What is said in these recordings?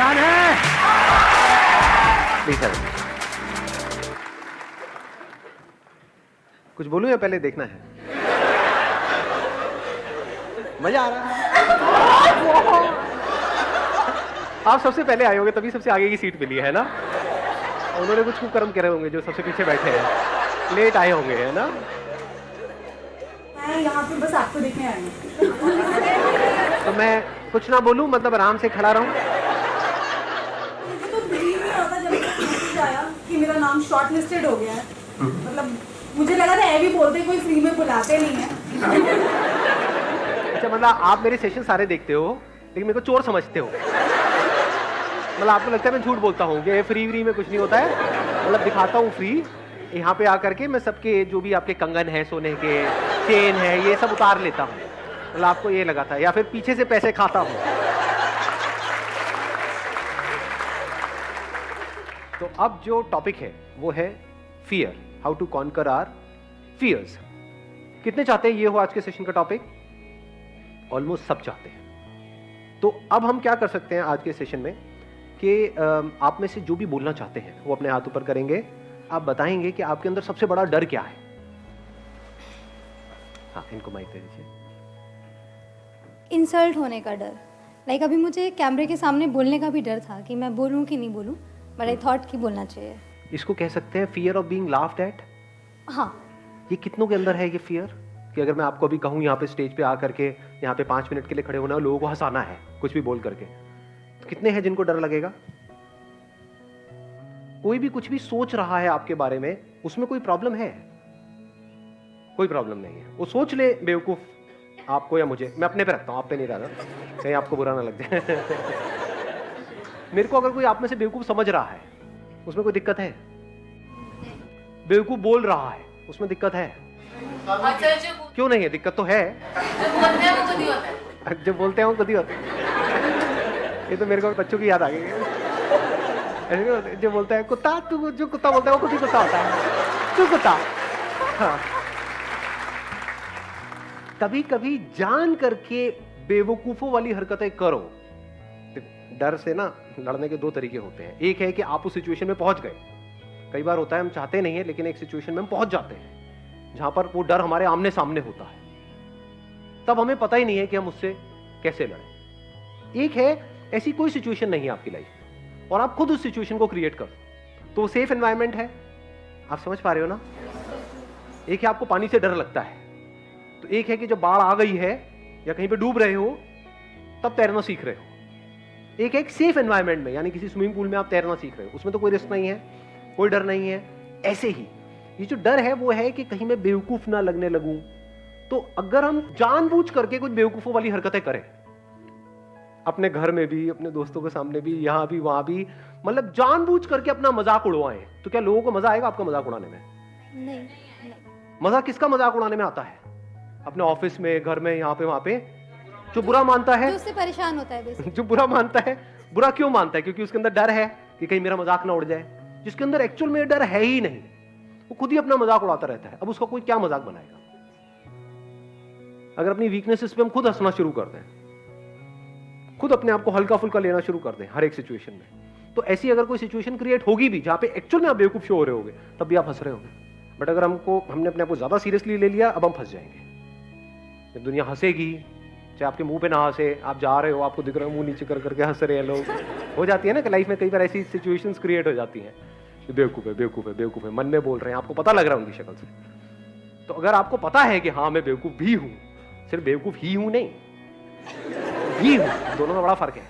पहचान है। प्लीज कुछ बोलूं या पहले देखना है? मजा आ रहा है? आप सबसे पहले आए होंगे तभी सबसे आगे की सीट मिली है ना? उन्होंने कुछ कुकर्म करे होंगे जो सबसे पीछे बैठे हैं, लेट आए होंगे, है ना? मैं यहाँ पे बस आपको देखने आई हूँ। तो मैं कुछ ना बोलूं, मतलब आराम से खड़ा रहूं? मुझे तो बिलीव नहीं होता जब मैसेज आया कि मेरा नाम शॉर्ट लिस्टेड हो गया है। मतलब मुझे लगा था भी बोलते कोई फ्री में बुलाते नहीं है। अच्छा, मतलब आप मेरे सेशन सारे देखते हो लेकिन मेरे को चोर समझते हो? मतलब आपको लगता है मैं झूठ बोलता हूँ कि फ्री में कुछ नहीं होता है? मतलब दिखाता हूँ फ्री, यहाँ पे आकर के मैं सबके जो भी आपके कंगन है, सोने के चेन है, ये सब उतार लेता हूँ। मतलब आपको ये लगा था, या फिर पीछे से पैसे खाता हूँ? तो अब जो टॉपिक है वो है fear, how to conquer our fears. कितने चाहते हैं ये हो आज के सेशन का टॉपिक? ऑलमोस्ट सब चाहते हैं। तो अब हम क्या कर सकते हैं आज के सेशन में कि आप में से जो भी बोलना चाहते हैं वो अपने हाथ ऊपर करेंगे। आप बताएंगे कि आपके अंदर सबसे बड़ा डर क्या है। हाँ, इनको माइक दे दीजिए। इंसल्ट होने का डर। लाइक अभी मुझे कैमरे के सामने बोलने का भी डर था कि मैं बोलूं कि नहीं बोलूं, बट आई थॉट कि बोलना चाहिए। इसको कह सकते हैं fear of being laughed eight. हाँ। ये कितनों के अंदर है ये फियर कि अगर मैं आपको अभी कहूँ यहाँ पे स्टेज पे आकर के यहाँ पे 5 मिनट के लिए खड़े होना और लोगों को हंसाना है कुछ भी बोल करके, तो कितने हैं जिनको डर लगेगा? कोई भी कुछ भी सोच रहा है आपके बारे में, उसमें कोई प्रॉब्लम है? कोई प्रॉब्लम नहीं है। वो सोच ले बेवकूफ आपको या मुझे, मैं अपने पे रखता हूं, आप पे नहीं रहा, कहीं आपको बुरा ना लग जाए। मेरे को अगर कोई आप में से बेवकूफ समझ रहा है उसमें कोई दिक्कत है? बेवकूफ बोल रहा है उसमें दिक्कत है? क्यों नहीं है? दिक्कत तो है। जब बोलते हैं वो खुद ही होता है। ये तो मेरे को बच्चों की याद आ गई। जो बोलता है कुत्ता, तू जो कुत्ता बोलता है वो खुद ही कुत्ता होता है। तू कुत्ता। हाँ। कभी कभी जान करके बेवकूफों वाली हरकतें करो। डर से ना लड़ने के 2 तरीके होते हैं। एक है कि आप उस सिचुएशन में पहुंच गए। कई बार होता है हम चाहते नहीं है लेकिन एक सिचुएशन में हम पहुंच जाते हैं जहां पर वो डर हमारे आमने सामने होता है, तब हमें पता ही नहीं है कि हम उससे कैसे लड़ें। एक है ऐसी कोई सिचुएशन नहीं है आपकी लाइफ में और आप खुद उस सिचुएशन को क्रिएट कर, तो सेफ एनवायरनमेंट है। आप समझ पा रहे हो ना? एक है आपको पानी से डर लगता है, तो एक है कि जब बाढ़ आ गई है या कहीं पे डूब रहे हो तब तैरना सीख रहे हो। एक है सेफ एनवायरनमेंट में, यानी किसी स्विमिंग पूल में आप तैरना सीख रहे हो, उसमें तो कोई रिस्क नहीं है, कोई डर नहीं है। ऐसे ही ये जो डर है वो है कि कहीं मैं बेवकूफ ना लगने लगूं। तो अगर हम जानबूझ करके कुछ बेवकूफों वाली हरकतें करें, अपने घर में भी, अपने दोस्तों के सामने भी, यहां भी वहां भी, मतलब जानबूझ करके अपना मजाक उड़वाएं, तो क्या लोगों को मजा आएगा आपका मजाक उड़ाने में? नहीं। मजा किसका मजाक उड़ाने में आता है? अपने ऑफिस में, घर में, यहाँ पे वहां पे। जो बुरा मानता है, जो उससे परेशान होता है बेसिकली। जो बुरा मानता है। बुरा क्यों मानता है? क्योंकि उसके अंदर डर है कि कहीं मेरा मजाक ना उड़ जाए। जिसके अंदर एक्चुअल में डर है ही नहीं, वो खुद ही अपना मजाक उड़ाता रहता है। अब उसका कोई क्या मजाक बनाएगा? अगर अपनी वीकनेसेस पे हम खुद हंसना शुरू कर दें, खुद अपने आप को हल्का फुल्का लेना शुरू कर दें हर एक सिचुएशन में, तो ऐसी अगर कोई सिचुएशन क्रिएट होगी भी जहां पे एक्चुअल में आप बेवकूफ शो हो रहे होगे, तब भी आप हंस रहे होगे। बट अगर हमने अपने आप को ज्यादा सीरियसली ले लिया, अब हम फंस जाएंगे। जब दुनिया हंसेगी, चाहे आपके मुंह पे ना हंसे, आप जा रहे हो, आपको दिख रहा है मुंह नीचे कर करके हंस रहे हैं लोग, हो जाती है ना कि लाइफ में कई बार ऐसी सिचुएशंस क्रिएट हो जाती हैं। बेवकूफ है, बेवकूफ है, बेवकूफ है, मन में बोल रहे हैं, आपको पता लग रहा है उनकी शक्ल से। तो अगर आपको पता है कि हाँ मैं बेवकूफ भी हूं, सिर्फ बेवकूफ ही हूं नहीं, भी हूं, दोनों में बड़ा फर्क है।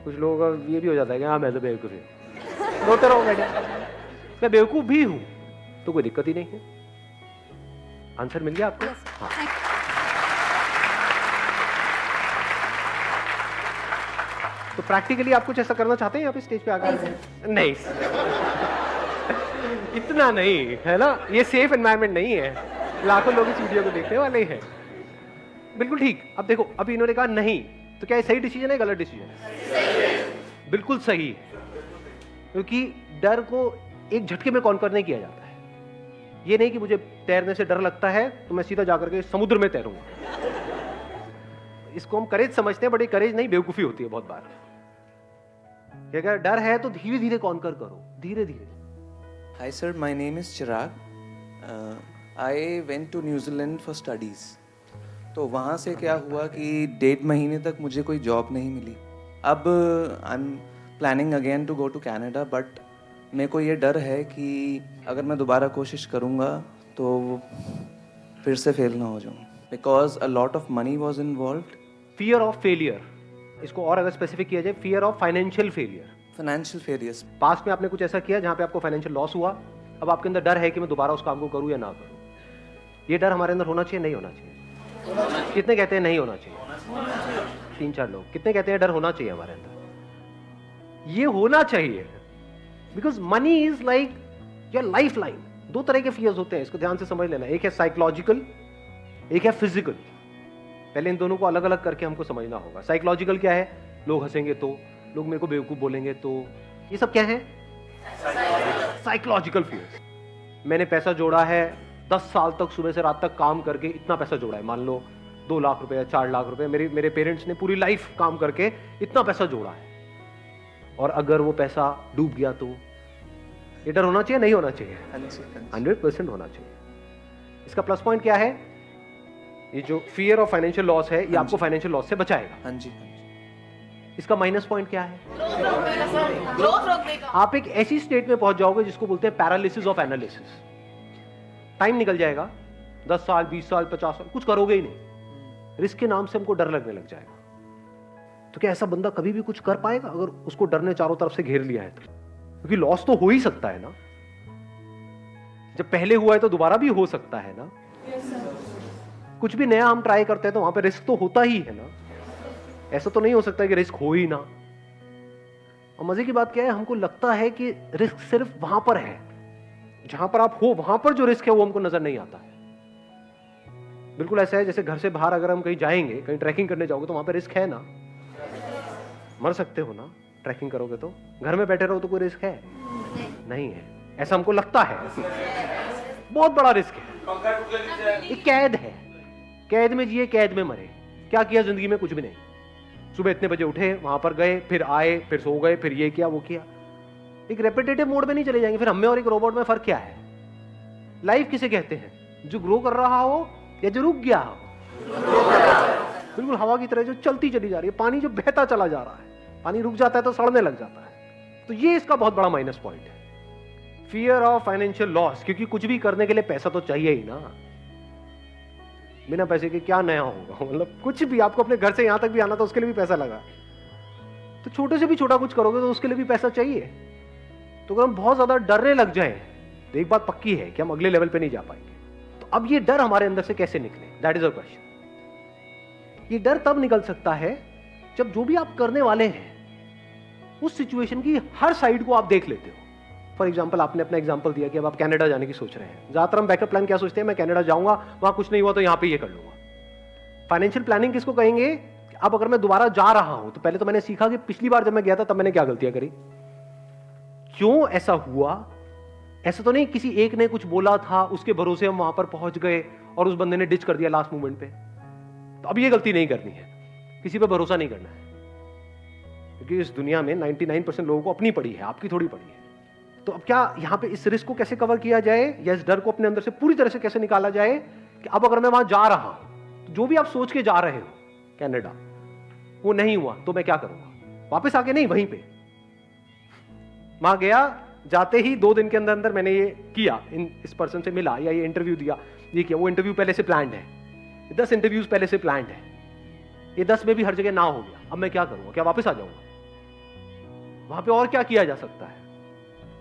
कुछ लोगों का ये भी हो जाता है कि हाँ मैं तो बेवकूफ हूं, रोते रहो बेटा, मैं बेवकूफ भी हूं, तो कोई दिक्कत ही नहीं है। आंसर मिल गया आपको? हाँ। तो प्रैक्टिकली आप कुछ ऐसा करना चाहते हैं यहाँ पे स्टेज पे आकर? नहीं, इतना नहीं है ना, ये सेफ एनवायरनमेंट नहीं है। लाखों लोग इस वीडियो को देखने वाले हैं। बिल्कुल ठीक। अब देखो, अभी इन्होंने कहा नहीं, तो क्या ये सही डिसीजन है, गलत डिसीजन है? बिल्कुल सही, क्योंकि डर को एक झटके में कॉन्कर नहीं किया जाता है। ये नहीं कि मुझे तैरने से डर लगता है तो मैं सीधा जाकर के समुद्र में तैरूंगा। इसको हम करेज समझते हैं, बट ये करेज नहीं, बेवकूफी होती है बहुत बार। कि अगर डर है तो धीरे धीरे कॉन्कर करो, धीरे धीरे। Hi sir, my name is Chirag. I went to New Zealand for studies. तो वहाँ से क्या हुआ कि 1.5 महीने तक मुझे कोई जॉब नहीं मिली। अब I am planning again to go to Canada, but मेरे को ये डर है कि अगर मैं दोबारा कोशिश करूँगा तो फिर से फेल ना हो जाऊँ, because a lot of money was involved. Fear of failure, इसको और अगर स्पेसिफिक किया जाए, fear of financial failure. Financial failures. Past में आपने कुछ ऐसा किया जहाँ पे आपको फाइनेंशियल लॉस हुआ, अब आपके अंदर डर है कि मैं दोबारा उस काम को करूँ या ना करूँ। ये डर हमारे अंदर होना चाहिए, नहीं होना चाहिए? कितने कहते हैं नहीं होना चाहिए? 3-4 लोग। कितने कहते हैं डर होना चाहिए हमारे अंदर? ये होना चाहिए, because money is like your life line. 2 तरह के फियर्स होते हैं, इसको ध्यान से समझ लेना। एक है साइकोलॉजिकल, एक है फिजिकल। पहले इन दोनों को अलग अलग करके हमको समझना होगा। साइकोलॉजिकल क्या है? लोग हंसेंगे तो, लोग मेरे को बेवकूफ बोलेंगे तो, ये सब क्या है? Psychological fears. मैंने पैसा जोड़ा है, 10 साल तक सुबह से रात तक काम करके इतना पैसा जोड़ा है, मान लो 2 लाख रुपए या 4 लाख रुपए। मेरे पेरेंट्स ने पूरी लाइफ काम करके इतना पैसा जोड़ा है, और अगर वो पैसा डूब गया तो ये डर होना चाहिए, नहीं होना चाहिए? 100% होना चाहिए। इसका प्लस पॉइंट क्या है? ये जो फियर ऑफ फाइनेंशियल लॉस है, ये आपको फाइनेंशियल लॉस से बचाएगा। हाँ जी। इसका माइनस पॉइंट क्या है? आप एक ऐसी स्टेट में पहुंच जाओगे जिसको बोलते हैं पैरालिसिस ऑफ एनालिसिस। टाइम निकल जाएगा, 10 साल, 20 साल, 50 साल, कुछ करोगे ही नहीं। रिस्क के नाम से हमको डर लगने लग जाएगा। तो क्या ऐसा बंदा कभी भी कुछ कर पाएगा अगर उसको डर ने चारों तरफ से घेर लिया है तो? क्योंकि लॉस तो हो ही सकता है ना। जब पहले हुआ है तो दोबारा भी हो सकता है ना। कुछ भी नया हम ट्राई करते हैं तो वहां पे रिस्क तो होता ही है ना। ऐसा तो नहीं हो सकता कि रिस्क हो ही ना। और मजे की बात क्या है, हमको लगता है कि रिस्क सिर्फ वहां पर है, जहां पर आप हो वहां पर जो रिस्क है वो हमको नजर नहीं आता है। बिल्कुल ऐसा है जैसे घर से बाहर अगर हम कहीं जाएंगे, कहीं ट्रैकिंग करने जाओगे तो वहां पे रिस्क है ना, मर सकते हो ना ट्रैकिंग करोगे तो। घर में बैठे रहो तो कोई रिस्क है? नहीं है, ऐसा हमको लगता है। बहुत बड़ा रिस्क है, एक कैद है। कैद में जिए, कैद में मरे। क्या किया जिंदगी में? कुछ भी नहीं। सुबह इतने बजे उठे, वहां पर गए, फिर आए, फिर सो गए, फिर ये किया वो किया। एक रेपिटेटिव मोड में नहीं चले जाएंगे। फिर हमें और एक रोबोट में फर्क क्या है? लाइफ किसे कहते हैं? जो ग्रो कर रहा हो या जो रुक गया हो? बिल्कुल हवा की तरह जो चलती चली जा रही है, पानी जो बहता चला जा रहा है। पानी रुक जाता है तो सड़ने लग जाता है। तो ये इसका बहुत बड़ा माइनस पॉइंट है, फियर ऑफ फाइनेंशियल लॉस। क्योंकि कुछ भी करने के लिए पैसा तो चाहिए ही ना। बिना पैसे के क्या नया होगा? मतलब कुछ भी, आपको अपने घर से यहां तक भी आना तो उसके लिए भी पैसा लगा। तो छोटे से भी छोटा कुछ करोगे तो उसके लिए भी पैसा चाहिए। तो अगर हम बहुत ज्यादा डरने लग जाएं तो एक बात पक्की है कि हम अगले लेवल पे नहीं जा पाएंगे। तो अब ये डर हमारे अंदर से कैसे निकले? That is a question. ये डर तब निकल सकता है जब जो भी आप करने वाले हैं उस सिचुएशन की हर साइड को आप देख लेते हो। फॉर एग्जाम्पल, आपने अपना एग्जाम्पल दिया कि अब आप कनाडा जाने की सोच रहे हैं। ज्यादातर हम बैकअप प्लान क्या सोचते हैं? मैं कनाडा जाऊंगा, वहां कुछ नहीं हुआ तो यहां पे ये कर लूंगा। फाइनेंशियल प्लानिंग किसको कहेंगे? अब अगर मैं दोबारा जा रहा हूं तो पहले तो मैंने सीखा कि पिछली बार जब मैं गया था तब मैंने क्या गलतियां करी, क्यों ऐसा हुआ। ऐसा तो नहीं किसी एक ने कुछ बोला था, उसके भरोसे हम वहां पर पहुंच गए और उस बंदे ने डिच कर दिया लास्ट मोमेंट पे। तो अब ये गलती नहीं करनी है, किसी पे भरोसा नहीं करना है। क्योंकि इस दुनिया में 99% लोगों को अपनी पड़ी है, आपकी थोड़ी पड़ी है। तो अब क्या यहाँ पे इस रिस्क को कैसे कवर किया जाए, या इस डर को अपने अंदर से पूरी तरह से कैसे निकाला जाए कि अब अगर मैं वहां जा रहा हूं तो जो भी आप सोच के जा रहे हो कनाडा, वो नहीं हुआ तो मैं क्या करूंगा? वापस आके नहीं, वहीं पे वहां गया, जाते ही 2 दिन के अंदर अंदर मैंने ये किया, इस पर्सन से मिला या ये इंटरव्यू दिया, ये किया। वो इंटरव्यू पहले से प्लान्ड है, 10 इंटरव्यूज पहले से प्लान्ड है, ये 10 में भी हर जगह ना हो गया। अब मैं क्या करूंगा? क्या वापस आ जाऊंगा? वहां पे और क्या किया जा सकता है?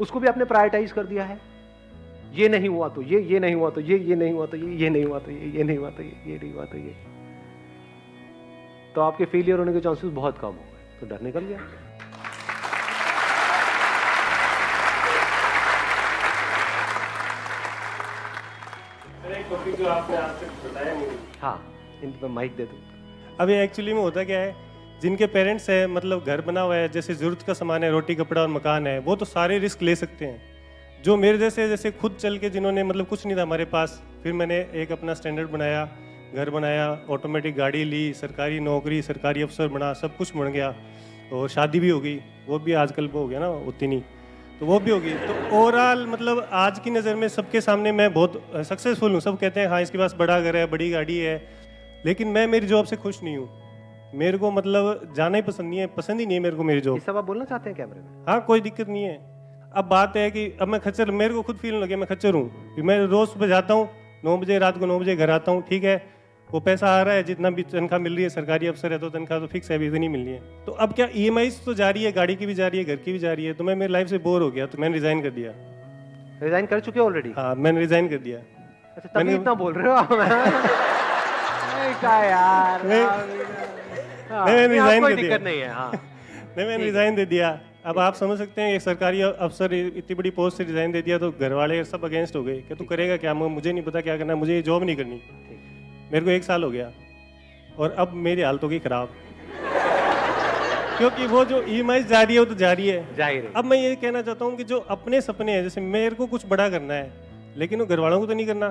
उसको भी आपने प्रायोरिटाइज कर दिया है। ये नहीं हुआ तो ये नहीं हुआ तो ये नहीं हुआ तो ये नहीं हुआ तो ये नहीं हुआ तो ये नहीं हुआ तो ये। तो आपके फेलियर होने के चांसेस बहुत कम हो गए। तो डर निकल गया। एक टॉपिक जो आपने आज तक बताया नहीं। हाँ, इन पर माइक दे दो। अभी एक्चुअली में होता क्या है, जिनके पेरेंट्स है, मतलब घर बना हुआ है, जैसे ज़रूरत का सामान है, रोटी कपड़ा और मकान है, वो तो सारे रिस्क ले सकते हैं। जो मेरे जैसे खुद चल के, जिन्होंने मतलब कुछ नहीं था हमारे पास, फिर मैंने एक अपना स्टैंडर्ड बनाया, घर बनाया, ऑटोमेटिक गाड़ी ली, सरकारी नौकरी, सरकारी अफसर बना, सब कुछ बन गया और शादी भी हो गई। वो भी आजकल वो हो गया ना उतनी, तो वो भी होगी। तो ओवरऑल मतलब आज की नज़र में सबके सामने मैं बहुत सक्सेसफुल हूँ। सब कहते हैं हाँ इसके पास बड़ा घर है, बड़ी गाड़ी है, लेकिन मैं मेरी जॉब से खुश नहीं हूँ। मेरे को मतलब जाना ही पसंद नहीं है, पसंद ही नहीं है मेरे को मेरी ये जॉब। सब आप बोलना चाहते हैं कैमरे में? हाँ कोई दिक्कत नहीं है। अब बात है कि अब मैं खच्चर, मेरे को खुद फील लगे मैं खच्चर हूँ कि मैं रोज़ सुबह जाता हूँ 9 बजे, रात को 9 बजे घर आता हूँ, ठीक है, वो पैसा आ रहा है, जितना भी तनख्वाह मिल रही है, सरकारी अफसर है तो तनख्वाह तो फिक्स है, अभी इतनी मिलनी है। तो अब क्या EMI तो जा रही है, गाड़ी की भी जा रही है, घर की भी जा रही है, तो मैं मेरी लाइफ से बोर हो गया, तो मैंने रिजाइन कर दिया। रिजाइन कर चुके ऑलरेडी? हाँ मैंने रिजाइन कर दिया। अच्छा, तभी इतना बोल रहे हो आप? क्या यार, हाँ, मैंने नहीं, रिजाइन कोई कर दिक्कत दिया। नहीं है। हाँ, नहीं मैंने रिजाइन दे दिया। अब आप समझ सकते हैं एक सरकारी अफसर इतनी बड़ी पोस्ट से रिजाइन दे दिया तो घर वाले सब अगेंस्ट हो गए कि तू करेगा क्या, मुझे नहीं पता क्या करना, मुझे ये जॉब नहीं करनी। मेरे को 1 साल हो गया और अब मेरी हालत हो गई खराब क्योंकि वो जो EMI जा रही है वो तो जा रही है, जाहिर है। अब मैं ये कहना चाहता हूँ कि जो अपने सपने हैं, जैसे मेरे को कुछ बड़ा करना है लेकिन वो घर वालों को तो नहीं करना,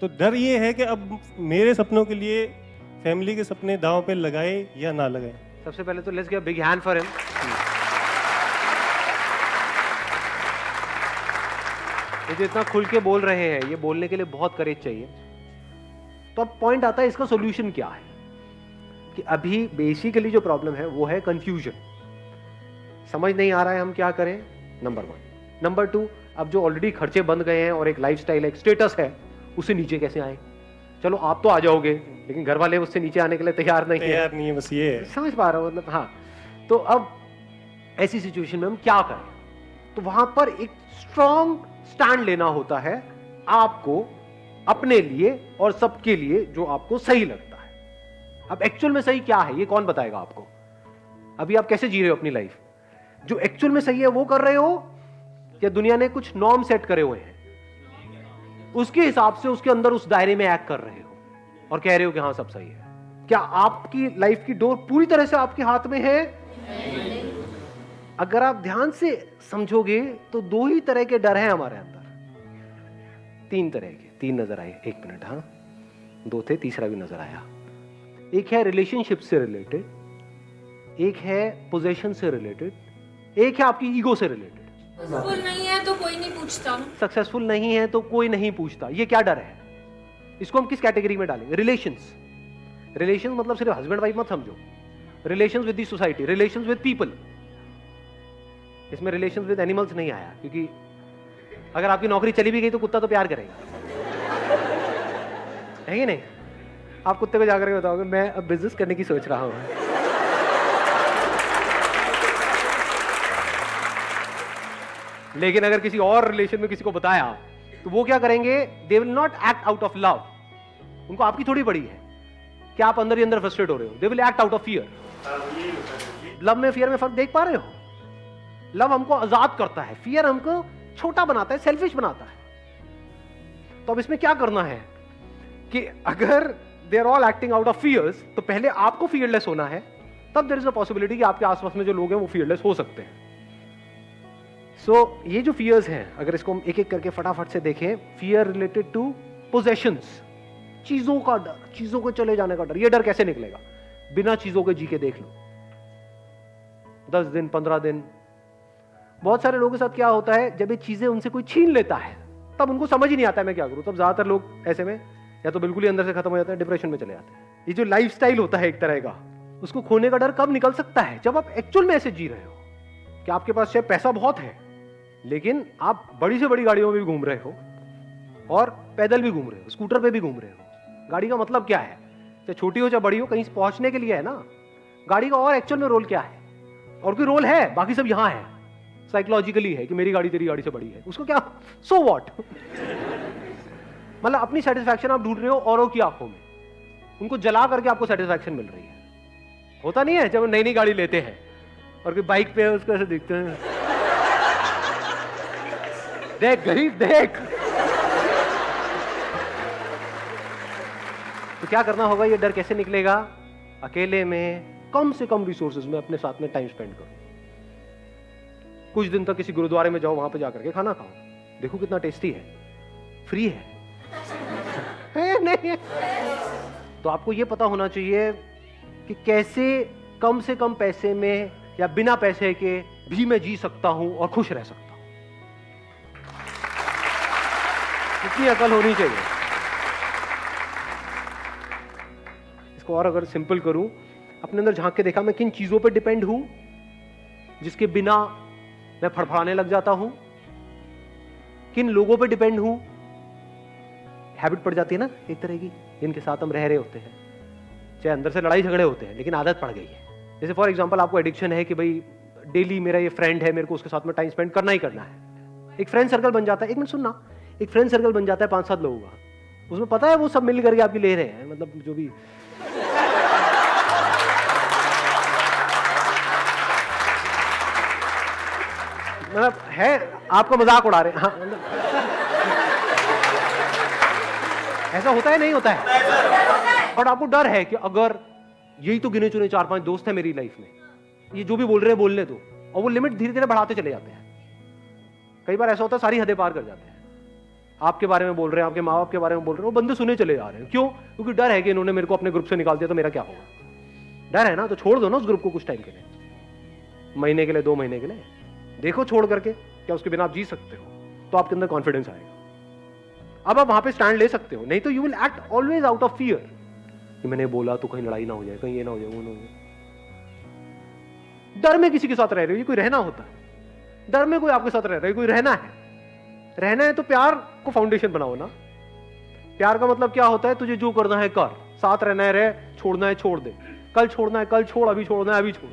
तो डर ये है कि अब मेरे सपनों के लिए फैमिली के सपने दांव पे लगाए या ना लगाए। सबसे पहले तो let's give a big hand for him. ये जो इतना खुल के बोल रहे हैं, ये बोलने के लिए बहुत करेज चाहिए। तो अब पॉइंट आता है इसका सॉल्यूशन क्या है, कि अभी बेसिकली जो प्रॉब्लम है वो है कंफ्यूजन। समझ नहीं आ रहा है हम क्या करें, नंबर 1। नंबर 2, अब जो ऑलरेडी खर्चे बंद गए हैं और एक लाइफस्टाइल, एक स्टेटस है, उससे नीचे कैसे आए। चलो आप तो आ जाओगे, लेकिन घर वाले उससे नीचे आने के लिए तैयार नहीं है। बस ये है। समझ पा रहा हूँ मतलब। हाँ, तो अब ऐसी सिचुएशन में हम क्या करें, तो वहां पर एक स्ट्रॉन्ग स्टैंड लेना होता है आपको, अपने लिए और सबके लिए, जो आपको सही लगता है। अब एक्चुअल में सही क्या है ये कौन बताएगा आपको? अभी आप कैसे जी रहे हो अपनी लाइफ? जो एक्चुअल में सही है वो कर रहे हो, या दुनिया ने कुछ नॉर्म सेट करे हुए हैं उसके हिसाब से उसके अंदर उस दायरे में एक्ट कर रहे हो और कह रहे हो कि हाँ सब सही है? क्या आपकी लाइफ की डोर पूरी तरह से आपके हाथ में है? अगर आप ध्यान से समझोगे तो 2 ही तरह के डर हैं हमारे अंदर, 3 तरह के, 3 नजर आए। 1 मिनट, हाँ 2 थे, तीसरा भी नजर आया। एक है रिलेशनशिप से रिलेटेड, एक है पोजेशन से रिलेटेड, एक है आपकी ईगो से रिलेटेड। सक्सेसफुल नहीं है तो कोई नहीं पूछता। सक्सेसफुल नहीं है तो कोई नहीं पूछता, ये क्या डर है? इसको हम किस कैटेगरी में डालेंगे? रिलेशंस। रिलेशंस मतलब सिर्फ हस्बैंड वाइफ मत समझो, relations with the society, relations with people. इसमें रिलेशंस विद एनिमल्स नहीं आया, क्योंकि अगर आपकी नौकरी चली भी गई तो कुत्ता तो प्यार करेगा, है कि नहीं? आप कुत्ते को जाकर के बताओगे मैं अब बिजनेस करने की सोच रहा हूं, लेकिन अगर किसी और रिलेशन में किसी को बताया तो वो क्या करेंगे? They will not act out of love. उनको आपकी थोड़ी पड़ी है कि आप अंदर ही अंदर फ्रस्ट्रेट हो रहे हो। They will act out of fear. Love में फियर में फर्क देख पा रहे हो? लव हमको आजाद करता है, फियर हमको छोटा बनाता है, सेल्फिश बनाता है। तो अब इसमें क्या करना है कि अगर they are all acting out of fears, तो पहले आपको फियरलेस होना है, तब देयर इज अ पॉसिबिलिटी कि आपके आसपास में जो लोग हैं वो फियरलेस हो सकते हैं। ये जो फियर्स हैं, अगर इसको हम एक एक करके फटाफट से देखें, फियर रिलेटेड टू पोजेशंस, चीजों का डर, चीजों को चले जाने का डर। ये डर कैसे निकलेगा? बिना चीजों के जी के देख लो, 10 दिन 15 दिन। बहुत सारे लोगों के साथ क्या होता है, जब ये चीजें उनसे कोई छीन लेता है तब उनको समझ ही नहीं आता है मैं क्या करूं। तब ज्यादातर लोग ऐसे में या तो बिल्कुल ही अंदर से खत्म हो जाते हैं, डिप्रेशन में चले जाते हैं। ये जो लाइफस्टाइल होता है एक तरह का, उसको खोने का डर कब निकल सकता है? जब आप एक्चुअल में ऐसे जी रहे हो कि आपके पास शायद पैसा बहुत है, लेकिन आप बड़ी से बड़ी गाड़ियों में भी घूम रहे हो और पैदल भी घूम रहे हो, स्कूटर पे भी घूम रहे हो। गाड़ी का मतलब क्या है? चाहे छोटी हो चाहे बड़ी हो, कहीं पहुंचने के लिए है ना। गाड़ी का और एक्चुअल में रोल क्या है? और कोई रोल है? बाकी सब यहां है, साइकोलॉजिकली है कि मेरी गाड़ी तेरी गाड़ी से बड़ी है, उसको क्या, सो व्हाट। मतलब अपनी सेटिस्फैक्शन आप ढूंढ रहे हो औरों की आंखों में, उनको जला करके आपको सेटिस्फैक्शन मिल रही है। होता नहीं है जब नई नई गाड़ी लेते हैं और कोई बाइक पे उसको ऐसे देखते हैं, देख गरीब देख। तो क्या करना होगा? ये डर कैसे निकलेगा? अकेले में कम से कम रिसोर्सेज में अपने साथ में टाइम स्पेंड करो। कुछ दिन तक किसी गुरुद्वारे में जाओ, वहां पे जाकर के खाना खाओ, देखो कितना टेस्टी है, फ्री है, नहीं है। तो आपको ये पता होना चाहिए कि कैसे कम से कम पैसे में या बिना पैसे के भी मैं जी सकता हूं और खुश रह सकता हूं। इतनी अकल होनी चाहिए। इसको और अगर सिंपल करूं, अपने अंदर झांक के देखा मैं किन चीजों पर डिपेंड हूं जिसके बिना मैं फड़फड़ाने लग जाता हूं, किन लोगों पर डिपेंड हूं। हैबिट पड़ जाती है ना एक तरह की, जिनके साथ हम रह रहे होते हैं, चाहे अंदर से लड़ाई झगड़े होते हैं लेकिन आदत पड़ गई है। जैसे फॉर एग्जांपल आपको एडिक्शन है कि भाई डेली मेरा ये फ्रेंड है, मेरे को उसके साथ में टाइम स्पेंड करना ही करना है। एक फ्रेंड सर्कल बन जाता है, एक मिनट सुनना, एक फ्रेंड सर्कल बन जाता है 5-7 लोगों का, उसमें पता है वो सब मिल करके आपकी ले रहे हैं, मतलब जो भी मतलब है, आपका मजाक उड़ा रहे हैं। हाँ, मतलब ऐसा होता है नहीं होता है। और आपको डर है कि अगर यही तो गिने चुने 4-5 दोस्त हैं मेरी लाइफ में, ये जो भी बोल रहे हैं बोलने दो, और वो लिमिट धीरे धीरे बढ़ाते चले जाते हैं। कई बार ऐसा होता है सारी हदें पार कर जाते हैं। आपके बारे में बोल रहे हैं, आपके माँ बाप के बारे में बोल रहे हैं, वो बंदे सुने चले जा रहे हैं। क्यों? क्योंकि डर है कि इन्होंने मेरे को अपने ग्रुप से निकाल दिया तो मेरा क्या होगा। डर है ना, तो छोड़ दो ना उस ग्रुप को कुछ टाइम के लिए, महीने के लिए, 2 महीने के लिए देखो छोड़ करके, क्या उसके बिना आप जी सकते हो, तो आपके अंदर कॉन्फिडेंस आएगा। अब आप वहां पे स्टैंड ले सकते हो, नहीं तो you will act always out of fear कि मैंने बोला तो कहीं लड़ाई ना हो जाए, कहीं ये ना हो जाए, वो ना हो जाए। डर में किसी के साथ रह रहे हो, ये कोई रहना होता है। डर में कोई आपके साथ रह रहा है, कोई रहना है। रहना है तो प्यार को फाउंडेशन बनाओ ना। प्यार का मतलब क्या होता है? तुझे जो करना है कर, साथ रहना है रह, छोड़ना है छोड़ दे, कल छोड़ना है कल छोड़, अभी छोड़ना है अभी छोड़।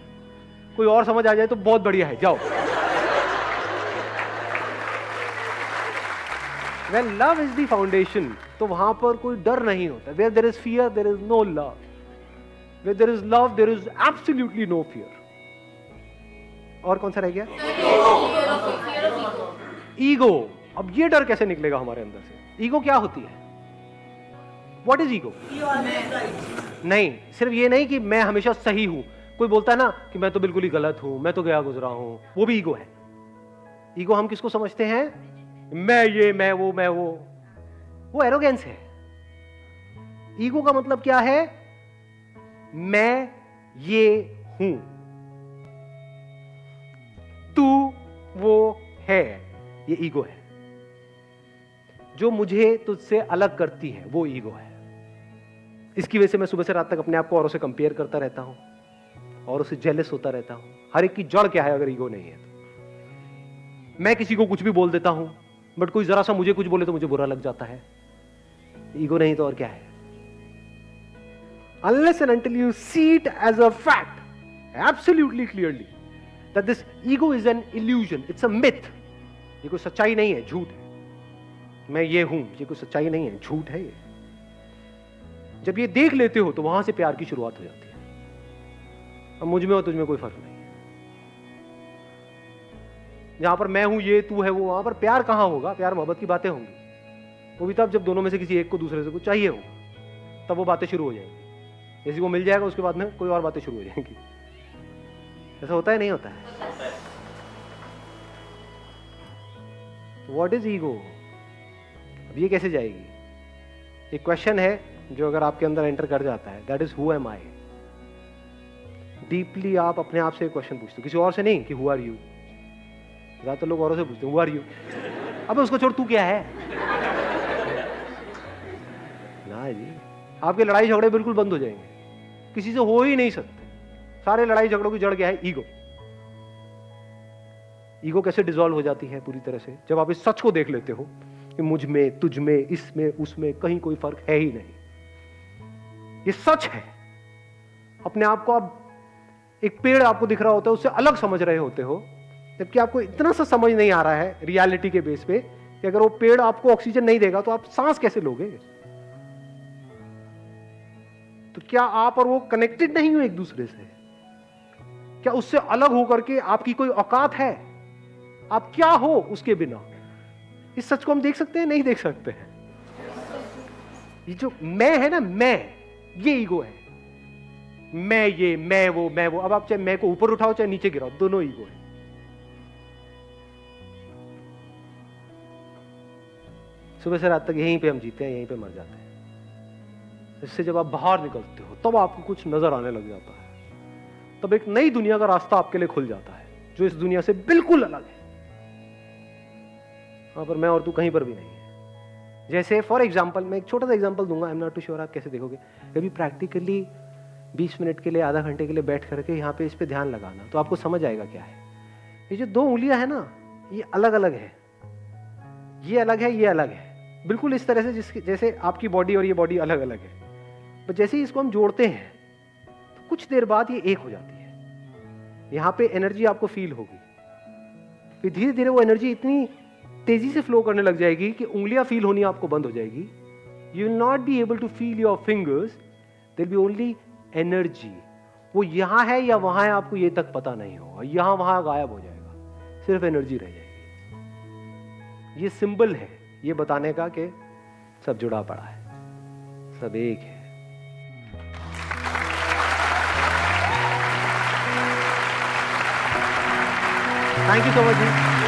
कोई और समझ आ जाए तो बहुत बढ़िया है, जाओ। When love is the foundation, तो वहां पर कोई डर नहीं होता। Where there is fear, there is no love. Where there is love, there is absolutely no fear. और कौन सा रह गया? ईगो। अब ये डर कैसे निकलेगा हमारे अंदर से? ईगो क्या होती है? What is ego? नहीं, सिर्फ ये नहीं कि मैं हमेशा सही हूं। कोई बोलता है ना कि मैं तो बिल्कुल ही गलत हूं, मैं तो गया गुजरा हूं, वो भी ईगो है। ईगो हम किसको समझते हैं? मैं ये, मैं वो एरोगेंस है। ईगो का मतलब क्या है? मैं ये हूं, तू वो है, ये ईगो है। जो मुझे तुझसे अलग करती है वो ईगो है। इसकी वजह से मैं सुबह से रात तक अपने आप को औरों से कंपेयर करता रहता हूं, और उससे जेलस होता रहता हूं। हर एक की जड़ क्या है अगर ईगो नहीं है तो? मैं किसी को कुछ भी बोल देता हूं, बट कोई जरा सा मुझे कुछ बोले तो मुझे बुरा लग जाता है। ईगो नहीं तो और क्या है? Unless and until you see it as a fact, absolutely clearly, that this ego is an illusion, it's a myth. ये कोई सच्चाई नहीं है, झूठ है। मैं ये हूं, ये कोई सच्चाई नहीं है, झूठ है ये। जब ये देख लेते हो तो वहां से प्यार की शुरुआत हो जाती है। अब मुझ में और तुझ में कोई फर्क नहीं। जहां पर मैं हूं, ये तू है वो, वहां पर प्यार कहां होगा? प्यार मोहब्बत की बातें होंगी। वो भी तब जब दोनों में से किसी एक को दूसरे से कुछ चाहिए हो, तब वो बातें शुरू हो जाएंगी। किसी को मिल जाएगा, उसके बाद में कोई और बातें शुरू हो जाएंगी। ऐसा होता है नहीं होता है? What is ego? अब ये कैसे जाएगी? एक क्वेश्चन है जो अगर आपके अंदर एंटर कर जाता है, that is who am I. Deeply आप अपने आप से क्वेश्चन पूछते हो, किसी और से नहीं कि हु आर यू। ज्यादातर लोग औरों से पूछते हैं हु आर यू। अब उसको छोड़, तू क्या है ना जी। आपके लड़ाई झगड़े बिल्कुल बंद हो जाएंगे, किसी से हो ही नहीं सकते। सारे लड़ाई झगड़ों की जड़ क्या है? ईगो। ईगो कैसे डिसॉल्व हो जाती है पूरी तरह से? जब आप इस सच को देख लेते हो कि मुझ में, तुझ में, इसमें, उसमें कहीं कोई फर्क है ही नहीं। ये सच है। अपने आप को आप, एक पेड़ आपको दिख रहा होता है, उससे अलग समझ रहे होते हो, जबकि आपको इतना सा समझ नहीं आ रहा है रियलिटी के बेस पे कि अगर वो पेड़ आपको ऑक्सीजन नहीं देगा तो आप सांस कैसे लोगे? तो क्या आप और वो कनेक्टेड नहीं हो एक दूसरे से? क्या उससे अलग होकर के आपकी कोई औकात है? आप क्या हो उसके बिना? इस सच को हम देख सकते हैं? नहीं देख सकते हैं। ये जो मैं है ना, मैं, ये ईगो है। मैं ये, मैं वो। अब आप चाहे मैं को ऊपर उठाओ चाहे नीचे गिराओ, दोनों ईगो है। सुबह से रात तक यहीं पे हम जीते हैं, यहीं पे मर जाते हैं। इससे जब आप बाहर निकलते हो तब आपको कुछ नजर आने लग जाता है। तब एक नई दुनिया का रास्ता आपके लिए खुल जाता है जो इस दुनिया से बिल्कुल अलग है। वहां पर मैं और तू कहीं पर भी नहीं है। जैसे फॉर एग्जाम्पल, मैं एक छोटा सा एग्जाम्पल दूंगा, I am not too sure आप कैसे देखोगे। कभी प्रैक्टिकली 20 मिनट के लिए, आधा घंटे के लिए बैठ करके यहाँ पे इस पे ध्यान लगाना, तो आपको समझ आएगा क्या है। ये जो 2 उंगलियां है ना, ये अलग अलग है, ये अलग है, ये अलग है, बिल्कुल इस तरह से जैसे आपकी बॉडी और ये बॉडी अलग अलग है। पर जैसे ही इसको हम जोड़ते हैं तो कुछ देर बाद ये एक हो जाती है। यहाँ पे एनर्जी आपको फील होगी, फिर धीरे धीरे वो एनर्जी इतनी तेजी से फ्लो करने लग जाएगी कि उंगलियां फील होनी आपको बंद हो जाएगी। You will not be able to feel your fingers, there be only energy. वो यहां है या वहां है आपको ये तक पता नहीं होगा, यहां वहां गायब हो जाएगा, सिर्फ एनर्जी रह जाएगी। ये सिंबल है ये बताने का कि सब जुड़ा पड़ा है, सब एक है। Thank you so much ji.